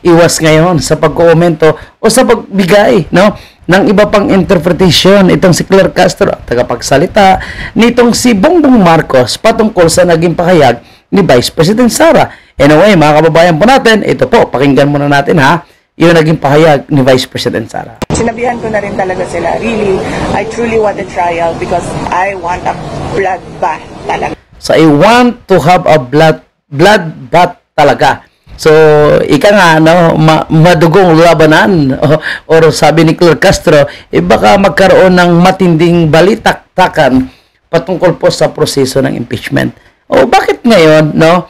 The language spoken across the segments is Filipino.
iwas ngayon sa pagkomento o sa pagbigay, no, ng iba pang interpretation itong si Claire Castro, tagapagsalita nitong si Bongbong Marcos patungkol sa naging pahayag ni Vice President Sara. Anyway, mga kababayan po natin, ito po, pakinggan muna natin ha, yung naging pahayag ni Vice President Sara. Sinabihan ko na rin talaga sila, really, I truly want a trial because I want a bloodbath talaga. So, I want to have a bloodbath talaga. So, ika nga, no, madugong labanan. Or sabi ni Claire Castro, baka magkaroon ng matinding balitaktakan patungkol po sa proseso ng impeachment. O bakit ngayon, no?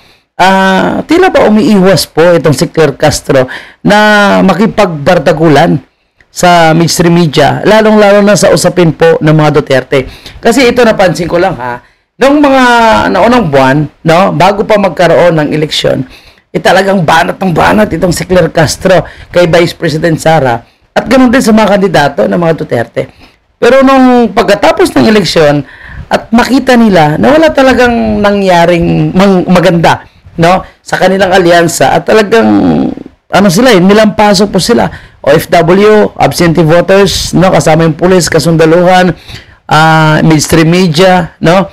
Tila ba umiiwas po itong si Claire Castro na makipagbardagulan sa mainstream media, lalong-lalo na sa usapin po ng mga Duterte. Kasi ito napansin ko lang ha, noong mga naunang buwan, no, bago pa magkaroon ng eleksyon, talagang banat ng banat itong si Claire Castro kay Vice President Sara at ganoon din sa mga kandidato ng mga Duterte. Pero nung pagkatapos ng eleksyon at makita nila na wala talagang nangyaring maganda, no, sa kanilang alyansa at talagang nilampasok po sila. OFW, absentee voters, no, kasama yung pulis, kasundaluhan, mainstream media, no,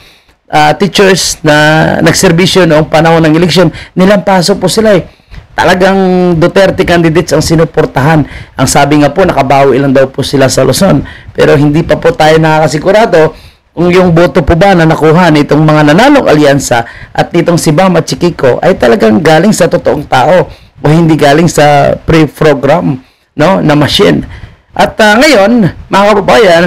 teachers na nagserbisyo noong panahon ng eleksyon, nilampasok po sila Talagang Duterte candidates ang sinuportahan. Ang sabi nga po, nakabawi lang daw po sila sa Luzon. Pero hindi pa po tayo nakakasigurado kung yung boto po ba na nakuha nitong mga nanalong alyansa at nitong si Bam at si Kiko ay talagang galing sa totoong tao o hindi galing sa pre-program, no, na machine. At ngayon, mga kababayan,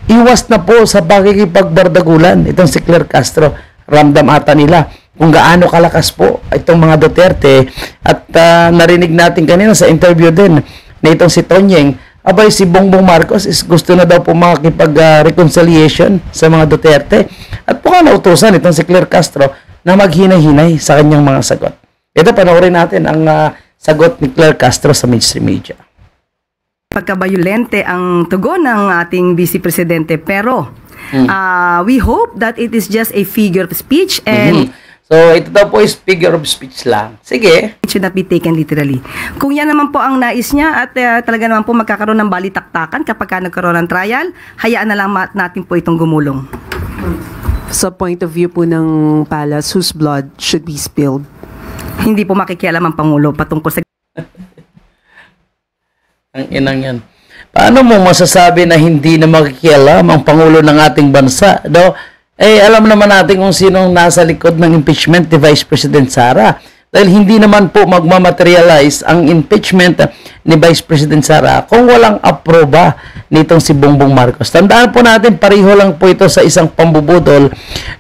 iwas na po sa pakikipagbardagulan itong si Claire Castro. Ramdam ata nila kung gaano kalakas po itong mga Duterte. At narinig natin kanina sa interview din na itong si Tonyeng, abay si Bongbong Marcos is gusto na daw po makikipag-reconciliation sa mga Duterte. At po nautusan itong si Claire Castro na maghinay-hinay sa kanyang mga sagot. Ito, panoorin natin ang sagot ni Claire Castro sa mainstream media. Pagkabayolente ang tugon ng ating Vice Presidente, pero we hope that it is just a figure of speech and so ito daw po is figure of speech lang. Sige. It should not be taken literally. Kung yan naman po ang nais niya at talaga naman po magkakaroon ng balitaktakan kapag nagkaroon ng trial, hayaan na lang natin po itong gumulong. Sa point of view po ng Palace, whose blood should be spilled? Hindi po makikialam ang Pangulo patungkol sa ang inang yan. Paano mo masasabi na hindi na makikialam ang Pangulo ng ating bansa? No? Alam naman natin kung sinong nasa likod ng impeachment ni Vice President Sara. Dahil hindi naman po magmamaterialize ang impeachment ni Vice President Sara kung walang aproba nitong si Bongbong Marcos. Tandaan po natin, pareho lang po ito sa isang pambubudol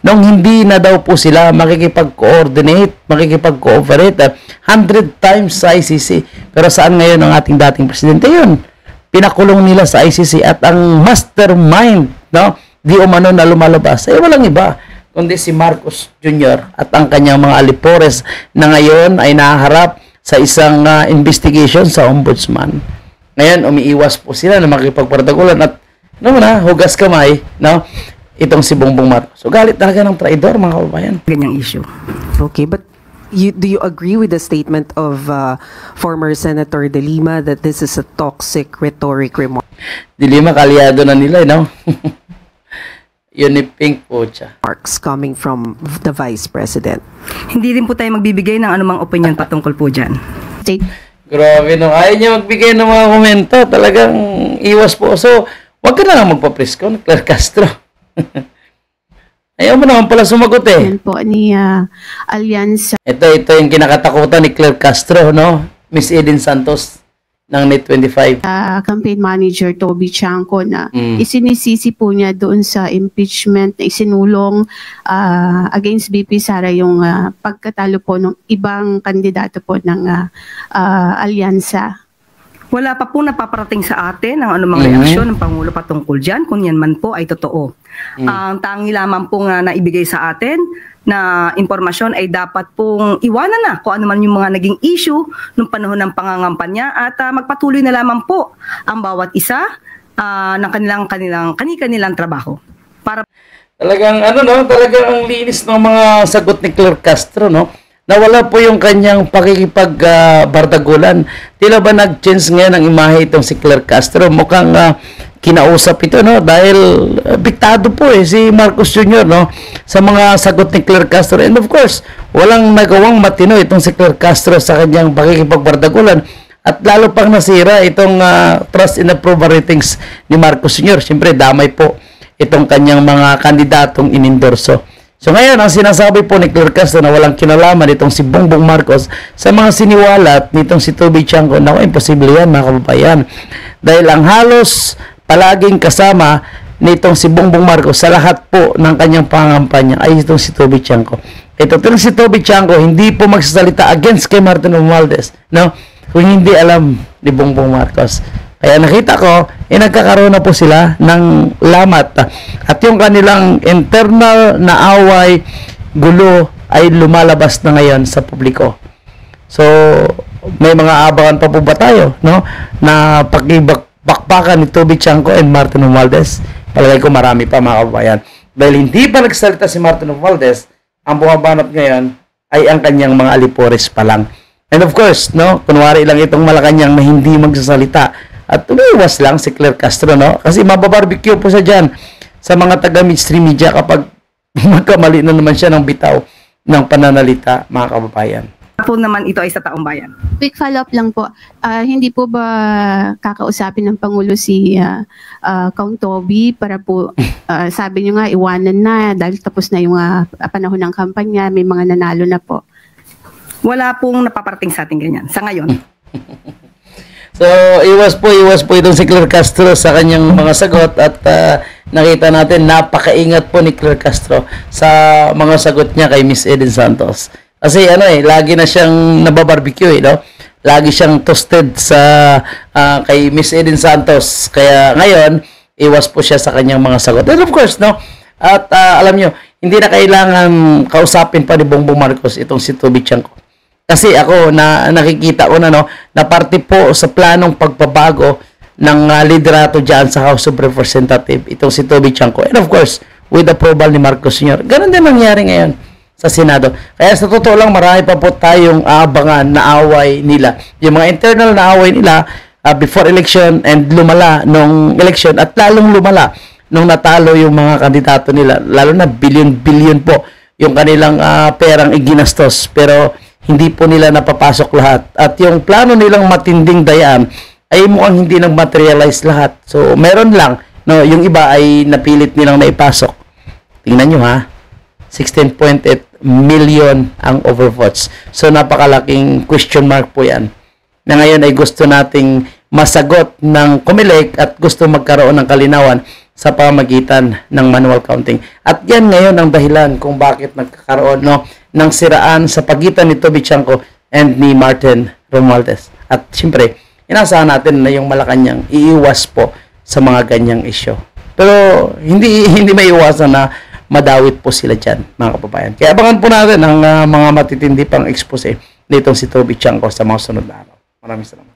nung hindi na daw po sila makikipag-coordinate, makikipag-cooperate 100 times sa ICC. Pero saan ngayon ang ating dating presidente yun? Pinakulong nila sa ICC at ang mastermind, no, di umano na lumalabas ay walang iba kundi si Marcos Jr. at ang kanyang mga alipores na ngayon ay naharap sa isang investigation sa ombudsman. Ngayon, umiiwas po sila na makipagpardagulan at hugas kamay, no, itong si Bongbong Marcos. So, galit talaga ng traidor, mga kababayan. Ganyang issue. Okay, but do you agree with the statement of former Senator De Lima that this is a toxic rhetoric remark? De Lima, kalyado na nila, no? Yun ni Pink po siya. Marks coming from the Vice President. Hindi rin po tayo magbibigay ng anumang opinion patungkol po dyan. Grabe, no? Ayaw niya magbigay ng mga komento. Talagang iwas po. So, wag ka na lang magpapresko ni Claire Castro. Ayaw mo naman pala sumagot Yan po ni Alyansa. Ito yung kinakatakutan ni Claire Castro, no? Miss Eden Santos ng Net25. Campaign manager Toby Chanco na isinisisi po niya doon sa impeachment na isinulong against BP Sara yung pagkatalo po ng ibang kandidato po ng alyansa. Wala pa po napaparating sa atin ang anumang reaksyon ng Pangulo patungkol dyan, kung yan man po ay totoo. Ang tangi lamang po nga naibigay sa atin na impormasyon ay dapat pong iwanan na kung ano man yung mga naging issue nung panahon ng pangangampanya at magpatuloy na lamang po ang bawat isa ng kanilang trabaho. Para talagang talagang ang linis ng mga sagot ni Claire Castro, no? nawala po yung kanyang pakikipagbardagulan. Tila ba nag-change ngayon ang imahe itong si Claire Castro? Mukhang kinausap ito, no? Dahil biktado po si Marcos Jr., no? Sa mga sagot ni Claire Castro. And of course, walang nagawang matino itong si Claire Castro sa kanyang pakikipagbardagulan. At lalo pang nasira itong trust and approval ratings ni Marcos Jr. Siyempre, damay po itong kanyang mga kandidatong inendorso. So ngayon, ang sinasabi po ni Claire Castro na walang kinalaman itong si Bongbong Marcos sa mga siniwalat nitong si Toby Chanco, naku, imposible yan mga kababayan. Dahil ang halos palaging kasama nitong si Bongbong Marcos sa lahat po ng kanyang pangampanya ay itong si Toby Chanco. Itong si Toby Chanco hindi po magsasalita against kay Martin Romualdez, no? Kung hindi alam ni Bongbong Marcos. Kaya nakita ko, nagkakaroon na po sila ng lamat. At yung kanilang internal na away, gulo, ay lumalabas na ngayon sa publiko. So, may mga abangan pa po ba tayo, no? Na pakibakbakan ni Toby Chanco and Martin Romualdez. Palagay ko marami pa mga kababayan. Dahil hindi pa nagsalita si Martin Romualdez, ang bumabanat ngayon ay ang kanyang mga alipores pa lang. And of course, no, kunwari lang itong Malacanang na hindi magsasalita. At umiwas lang si Claire Castro, no? Kasi mababarbecue po siya dyan sa mga taga-mainstream media kapag magkamali na naman siya ng bitaw ng pananalita, mga kababayan. Po naman ito ay sa taong bayan. Quick follow-up lang po. Hindi po ba kakausapin ng Pangulo si Kong Toby para po, sabi niyo nga, iwanan na dahil tapos na yung panahon ng kampanya, may mga nanalo na po. Wala pong napaparating sa ating ganyan sa ngayon. So, iwas po itong si Claire Castro sa kanyang mga sagot at nakita natin napakaingat po ni Claire Castro sa mga sagot niya kay Miss Eden Santos. Kasi lagi na siyang nababarbecue, no? Lagi siyang toasted sa kay Miss Eden Santos. Kaya ngayon, iwas po siya sa kanyang mga sagot. And of course, no? At alam nyo, hindi na kailangan kausapin pa ni Bongbong Marcos itong si Toby Chanco. Kasi ako nakikita ko na parte po sa planong pagbabago ng liderato dyan sa House of Representatives itong si Toby Chanco. And of course, with approval ni Marcos Sr. Ganun din nangyari ngayon sa Senado. Kaya sa totoo lang, marami pa po tayong aabangan na away nila. Yung mga internal na away nila before election and lumala nung election at lalong lumala nung natalo yung mga kandidato nila. Lalo na billion-billion po yung kanilang perang iginastos. Pero hindi po nila napapasok lahat. At yung plano nilang matinding dayaan ay mukhang hindi nag-materialize lahat. So, meron lang. No, yung iba ay napilit nilang naipasok. Tingnan nyo ha. 16.8 million ang overvotes. So, napakalaking question mark po yan. Na ngayon ay gusto nating masagot ng COMELEC at gusto magkaroon ng kalinawan sa pamagitan ng manual counting. At yan ngayon ang dahilan kung bakit nagkakaroon ng siraan sa pagitan ni Toby Chanco and ni Martin Romualdez. At siyempre, inasahan natin na yung Malacanang iiwas po sa mga ganyang isyo. Pero hindi may iwasan na madawit po sila dyan, mga kababayan. Kaya abangan po natin ang mga matitindi pang expose nitong si Toby Chanco sa mga sunod na araw. Maraming salamat.